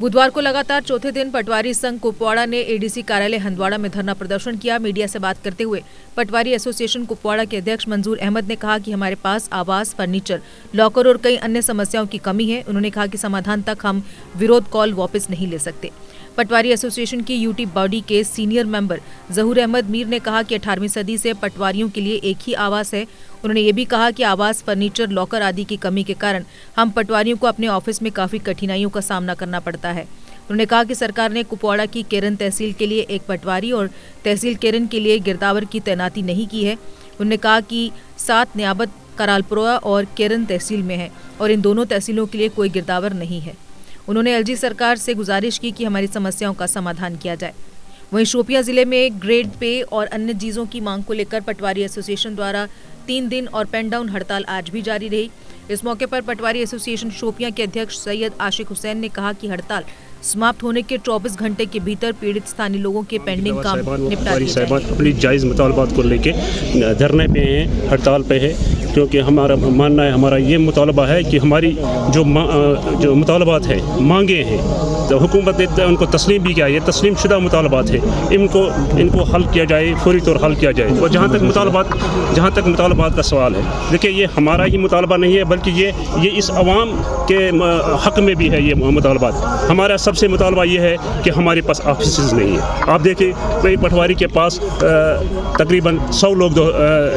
बुधवार को लगातार चौथे दिन पटवारी संघ कुपवाड़ा ने एडीसी कार्यालय हंदवाड़ा में धरना प्रदर्शन किया। मीडिया से बात करते हुए पटवारी एसोसिएशन कुपवाड़ा के अध्यक्ष मंजूर अहमद ने कहा कि हमारे पास आवास, फर्नीचर, लॉकर और कई अन्य समस्याओं की कमी है। उन्होंने कहा कि समाधान तक हम विरोध कॉल वापस नहीं ले सकते। पटवारी एसोसिएशन की यूटी बॉडी के सीनियर मेंबर जहूर अहमद मीर ने कहा कि 18वीं सदी से पटवारियों के लिए एक ही आवास है। उन्होंने ये भी कहा कि आवास, फर्नीचर, लॉकर आदि की कमी के कारण हम पटवारियों को अपने ऑफिस में काफी कठिनाइयों का सामना करना पड़ता है। उन्होंने कहा कि सरकार ने कुपवाड़ा की केरन तहसील के लिए एक पटवारी और तहसील केरन के लिए गिरदावर की तैनाती नहीं की है। उन्होंने कहा कि 7 नियाबत करालपुरा और केरन तहसील में है और इन दोनों तहसीलों के लिए कोई गिरदावर नहीं है। उन्होंने एलजी सरकार से गुजारिश की कि हमारी समस्याओं का समाधान किया जाए। वहीं शोपियां जिले में ग्रेड पे और अन्य चीजों की मांग को लेकर पटवारी एसोसिएशन द्वारा 3 दिन और पेन डाउन हड़ताल आज भी जारी रही। इस मौके पर पटवारी एसोसिएशन शोपियां के अध्यक्ष सैयद आशिक हुसैन ने कहा कि हड़ताल समाप्त होने के 24 घंटे के भीतर पीड़ित स्थानीय लोगों के पेंडिंग काम निपटा दिए जाएं। अपनी जायज़ मुतालबात को लेके धरने पे हैं, हड़ताल पे है, क्योंकि हमारा मानना है, हमारा ये मुतालबा है कि हमारी जो मुतालबात है, मांगे हैं, तो हुकूमत ने उनको तस्लीम भी किया। ये तस्लीम शुदा मुतालबात है, इनको हल किया जाए, फौरी तौर हल किया जाए। और जहाँ तक मुतालबात का सवाल है, देखिए ये हमारा ही मुतालबा नहीं है, बल्कि ये इस अवाम के हक में भी है। ये मुतालबात हमारा सबसे मुतालबा ये है कि हमारे पास ऑफिस नहीं है। आप देखिए कोई पटवारी के पास तकरीबन 100 लोग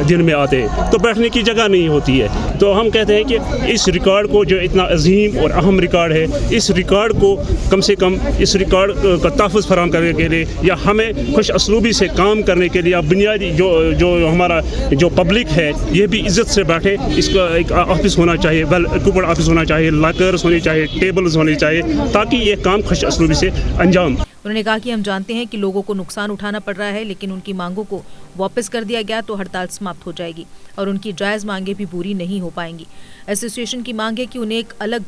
दिन में आते हैं, तो बैठने की जगह नहीं होती है। तो हम कहते हैं कि इस रिकॉर्ड को, जो इतना अजीम और अहम रिकॉर्ड है, इस रिकॉर्ड को कम से कम इस रिकॉर्ड का तहफ़्फ़ुज़ फराहम करने के लिए या हमें खुश असलूबी से काम करने के लिए या बुनियादी जो हमारा जो पब्लिक है, ये भी इज़्ज़त से बैठे। इसका एक ऑफिस होना चाहिए, वेल इक्विप्ड ऑफिस होना चाहिए, लॉकर्स होने चाहिए, टेबल्स होने चाहिए, ताकि ये काम खुश असलूबी से अंजाम। उन्होंने कहा कि हम जानते हैं कि लोगों को नुकसान उठाना पड़ रहा है, लेकिन उनकी मांगों को वापस कर दिया गया तो हड़ताल समाप्त हो जाएगी और उनकी जायज़ मांगे भी पूरी नहीं हो पाएंगी। एसोसिएशन की मांग है कि उन्हें एक अलग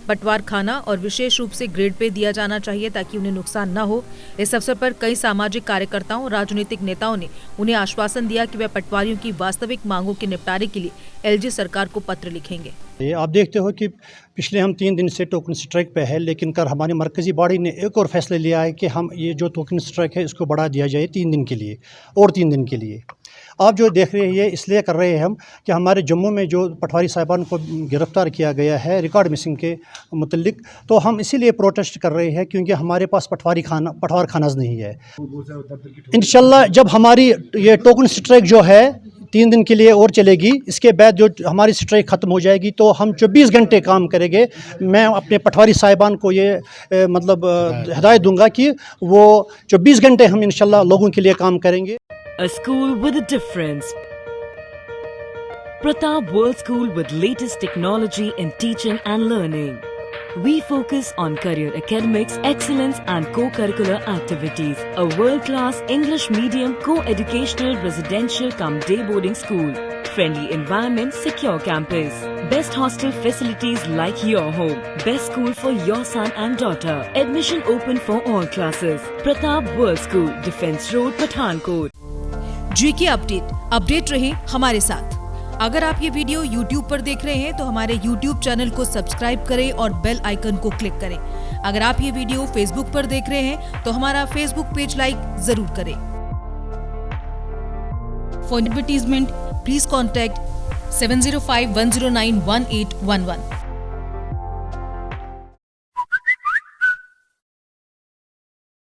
पटवार खाना और विशेष रूप से ग्रेड पे दिया जाना चाहिए ताकि उन्हें नुकसान न हो। इस अवसर पर कई सामाजिक कार्यकर्ताओं और राजनीतिक नेताओं ने उन्हें आश्वासन दिया कि वे पटवारियों की वास्तविक मांगों के निपटारे के लिए एलजी सरकार को पत्र लिखेंगे। ये आप देखते हो कि पिछले हम 3 दिन से टोकन स्ट्राइक पे है, लेकिन कर हमारी मरकज़ी बॉडी ने एक और फैसला लिया है कि हम ये जो टोकन स्ट्राइक है इसको बढ़ा दिया जाए 3 दिन के लिए और 3 दिन के लिए। आप जो देख रहे हैं ये इसलिए कर रहे हैं हम कि हमारे जम्मू में जो पटवारी साहिबान को गिरफ़्तार किया गया है रिकॉर्ड मिसिंग के मुतल्लिक, तो हम इसीलिए प्रोटेस्ट कर रहे हैं क्योंकि हमारे पास पटवार खानाज नहीं है। इंशाल्लाह जब हमारी ये टोकन स्ट्राइक जो है 3 दिन के लिए और चलेगी, इसके बाद जो हमारी स्ट्राइक ख़त्म हो जाएगी तो हम 24 घंटे काम करेंगे। मैं अपने पटवारी साहिबान को ये हिदायत दूंगा कि वो 24 घंटे हम इंशाल्लाह लोगों के लिए काम करेंगे। A school with a difference. Pratap World School with latest technology in teaching and learning. We focus on career academics, excellence and co-curricular activities. A world-class English medium co-educational residential cum day boarding school. Friendly environment, secure campus. Best hostel facilities like your home. Best school for your son and daughter. Admission open for all classes. Pratap World School, Defence Road, Pathankot. GK update रहे हमारे साथ। अगर आप ये video YouTube पर देख रहे हैं तो हमारे YouTube चैनल को सब्सक्राइब करें और बेल आइकन को क्लिक करें। अगर आप ये वीडियो Facebook पर देख रहे हैं तो हमारा Facebook पेज लाइक जरूर करें। For advertisement please contact 705-109-1811।